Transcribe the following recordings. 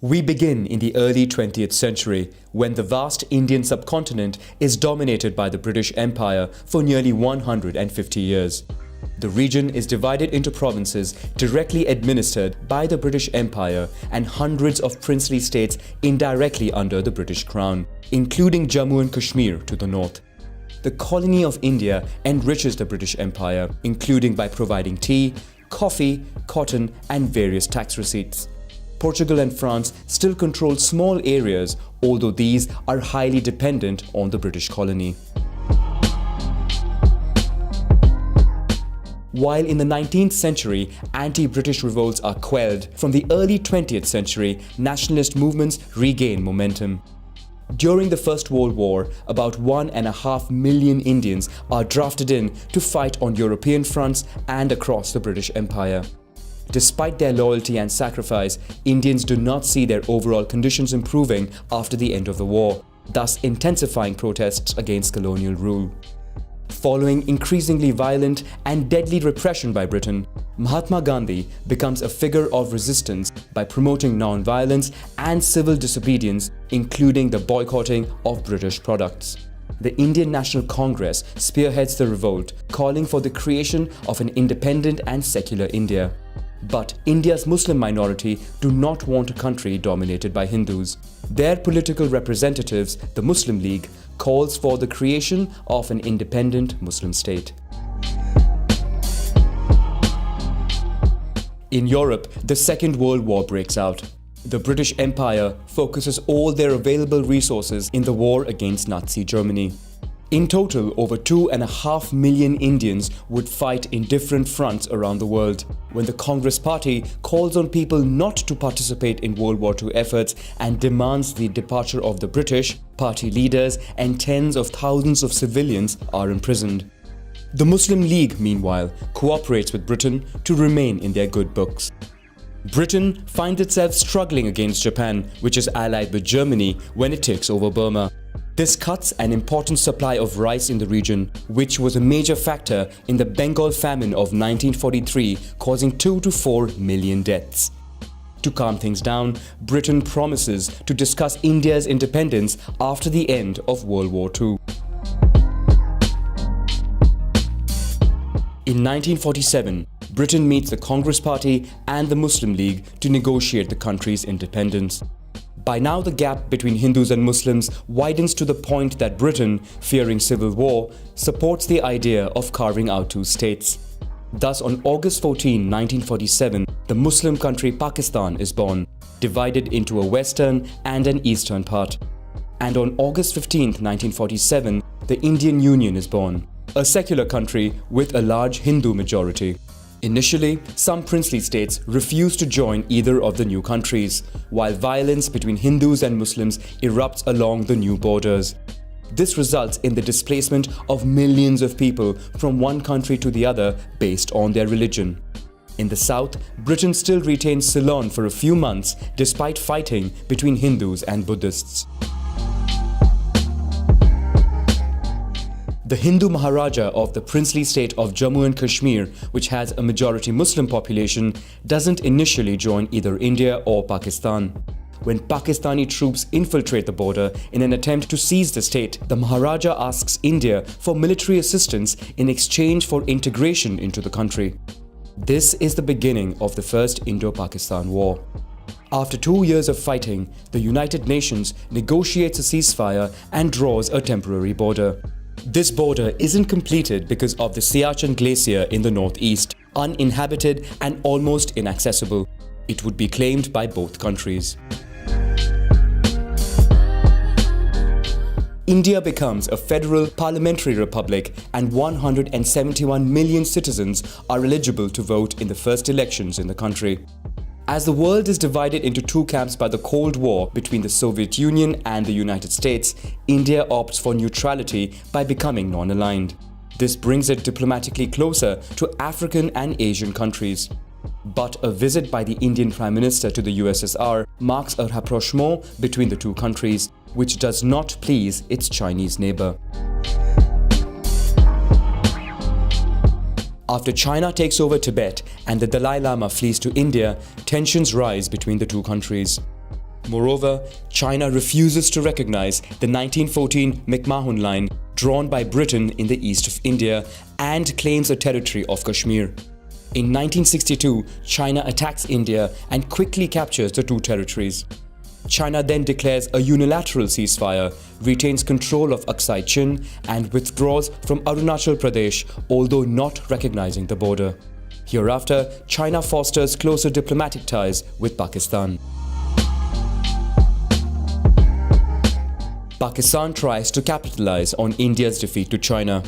We begin in the early 20th century, when the vast Indian subcontinent is dominated by the British Empire for nearly 150 years. The region is divided into provinces directly administered by the British Empire and hundreds of princely states indirectly under the British Crown, including Jammu and Kashmir to the north. The colony of India enriches the British Empire, including by providing tea, coffee, cotton, and various tax receipts. Portugal and France still control small areas, although these are highly dependent on the British colony. While in the 19th century, anti-British revolts are quelled, from the early 20th century, nationalist movements regain momentum. During the First World War, about 1.5 million Indians are drafted in to fight on European fronts and across the British Empire. Despite their loyalty and sacrifice, Indians do not see their overall conditions improving after the end of the war, thus intensifying protests against colonial rule. Following increasingly violent and deadly repression by Britain, Mahatma Gandhi becomes a figure of resistance by promoting non-violence and civil disobedience, including the boycotting of British products. The Indian National Congress spearheads the revolt, calling for the creation of an independent and secular India. But India's Muslim minority do not want a country dominated by Hindus. Their political representatives, the Muslim League, calls for the creation of an independent Muslim state. In Europe, the Second World War breaks out. The British Empire focuses all their available resources in the war against Nazi Germany. In total, over 2.5 million Indians would fight in different fronts around the world. When the Congress Party calls on people not to participate in World War II efforts and demands the departure of the British, party leaders and tens of thousands of civilians are imprisoned. The Muslim League, meanwhile, cooperates with Britain to remain in their good books. Britain finds itself struggling against Japan, which is allied with Germany, when it takes over Burma. This cuts an important supply of rice in the region, which was a major factor in the Bengal famine of 1943, causing 2 to 4 million deaths. To calm things down, Britain promises to discuss India's independence after the end of World War II. In 1947, Britain meets the Congress Party and the Muslim League to negotiate the country's independence. By now, the gap between Hindus and Muslims widens to the point that Britain, fearing civil war, supports the idea of carving out two states. Thus, on August 14, 1947, the Muslim country Pakistan is born, divided into a western and an eastern part. And on August 15, 1947, the Indian Union is born, a secular country with a large Hindu majority. Initially, some princely states refused to join either of the new countries, while violence between Hindus and Muslims erupts along the new borders. This results in the displacement of millions of people from one country to the other based on their religion. In the south, Britain still retains Ceylon for a few months despite fighting between Hindus and Buddhists. The Hindu Maharaja of the princely state of Jammu and Kashmir, which has a majority Muslim population, doesn't initially join either India or Pakistan. When Pakistani troops infiltrate the border in an attempt to seize the state, the Maharaja asks India for military assistance in exchange for integration into the country. This is the beginning of the First Indo-Pakistan War. After 2 years of fighting, the United Nations negotiates a ceasefire and draws a temporary border. This border isn't completed because of the Siachen Glacier in the northeast, uninhabited and almost inaccessible. It would be claimed by both countries. India becomes a federal parliamentary republic and 171 million citizens are eligible to vote in the first elections in the country. As the world is divided into two camps by the Cold War between the Soviet Union and the United States, India opts for neutrality by becoming non-aligned. This brings it diplomatically closer to African and Asian countries. But a visit by the Indian Prime Minister to the USSR marks a rapprochement between the two countries, which does not please its Chinese neighbor. After China takes over Tibet and the Dalai Lama flees to India, tensions rise between the two countries. Moreover, China refuses to recognize the 1914 McMahon Line drawn by Britain in the east of India and claims a territory of Kashmir. In 1962, China attacks India and quickly captures the two territories. China then declares a unilateral ceasefire, retains control of Aksai Chin and withdraws from Arunachal Pradesh, although not recognizing the border. Hereafter, China fosters closer diplomatic ties with Pakistan. Pakistan tries to capitalize on India's defeat to China.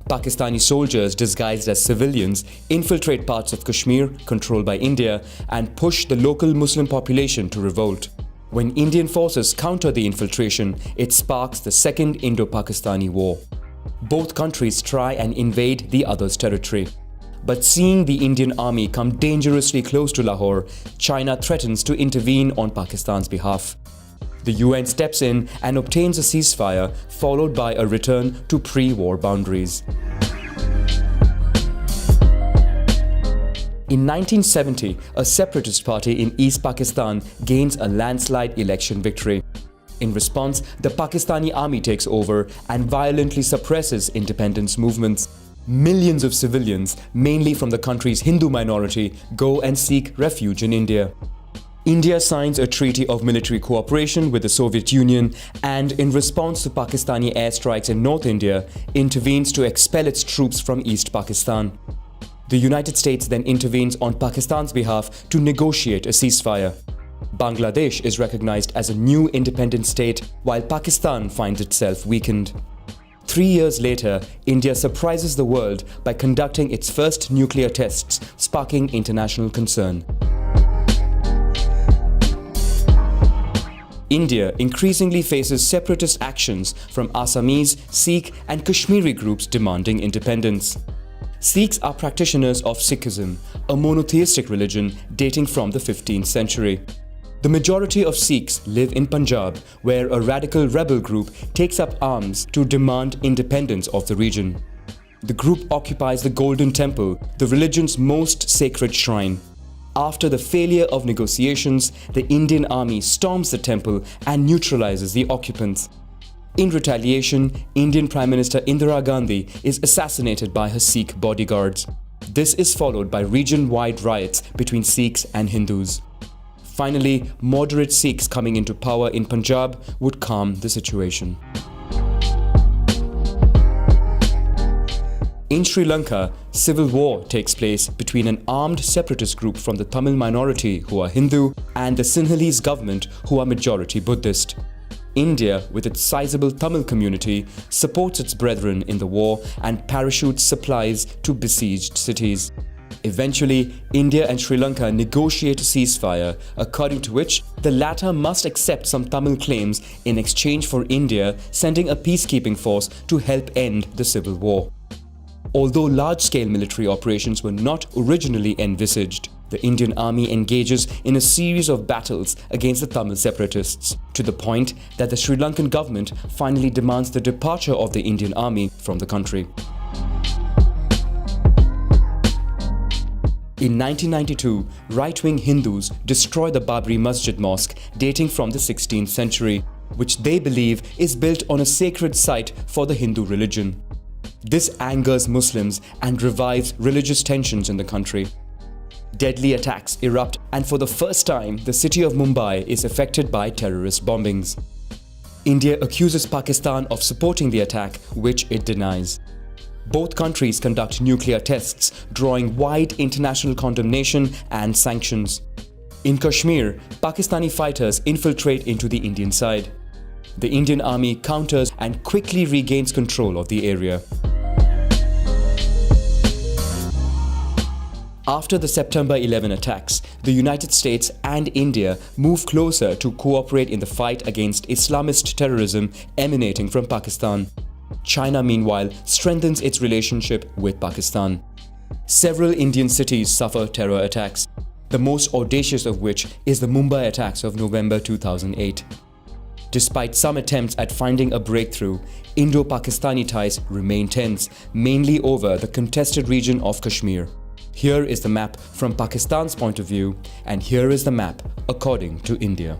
Pakistani soldiers disguised as civilians infiltrate parts of Kashmir controlled by India and push the local Muslim population to revolt. When Indian forces counter the infiltration, it sparks the Second Indo-Pakistani War. Both countries try and invade the other's territory. But seeing the Indian army come dangerously close to Lahore, China threatens to intervene on Pakistan's behalf. The UN steps in and obtains a ceasefire, followed by a return to pre-war boundaries. In 1970, a separatist party in East Pakistan gains a landslide election victory. In response, the Pakistani army takes over and violently suppresses independence movements. Millions of civilians, mainly from the country's Hindu minority, go and seek refuge in India. India signs a treaty of military cooperation with the Soviet Union and, in response to Pakistani airstrikes in North India, intervenes to expel its troops from East Pakistan. The United States then intervenes on Pakistan's behalf to negotiate a ceasefire. Bangladesh is recognized as a new independent state, while Pakistan finds itself weakened. 3 years later, India surprises the world by conducting its first nuclear tests, sparking international concern. India increasingly faces separatist actions from Assamese, Sikh and Kashmiri groups demanding independence. Sikhs are practitioners of Sikhism, a monotheistic religion dating from the 15th century. The majority of Sikhs live in Punjab, where a radical rebel group takes up arms to demand independence of the region. The group occupies the Golden Temple, the religion's most sacred shrine. After the failure of negotiations, the Indian army storms the temple and neutralizes the occupants. In retaliation, Indian Prime Minister Indira Gandhi is assassinated by her Sikh bodyguards. This is followed by region-wide riots between Sikhs and Hindus. Finally, moderate Sikhs coming into power in Punjab would calm the situation. In Sri Lanka, civil war takes place between an armed separatist group from the Tamil minority who are Hindu and the Sinhalese government who are majority Buddhist. India, with its sizable Tamil community, supports its brethren in the war and parachutes supplies to besieged cities. Eventually, India and Sri Lanka negotiate a ceasefire, according to which the latter must accept some Tamil claims in exchange for India sending a peacekeeping force to help end the civil war. Although large-scale military operations were not originally envisaged, the Indian army engages in a series of battles against the Tamil separatists, to the point that the Sri Lankan government finally demands the departure of the Indian army from the country. In 1992, right-wing Hindus destroy the Babri Masjid mosque dating from the 16th century, which they believe is built on a sacred site for the Hindu religion. This angers Muslims and revives religious tensions in the country. Deadly attacks erupt, and for the first time, the city of Mumbai is affected by terrorist bombings. India accuses Pakistan of supporting the attack, which it denies. Both countries conduct nuclear tests, drawing wide international condemnation and sanctions. In Kashmir, Pakistani fighters infiltrate into the Indian side. The Indian army counters and quickly regains control of the area. After the September 11 attacks, the United States and India move closer to cooperate in the fight against Islamist terrorism emanating from Pakistan. China, meanwhile, strengthens its relationship with Pakistan. Several Indian cities suffer terror attacks, the most audacious of which is the Mumbai attacks of November 2008. Despite some attempts at finding a breakthrough, Indo-Pakistani ties remain tense, mainly over the contested region of Kashmir. Here is the map from Pakistan's point of view, and here is the map according to India.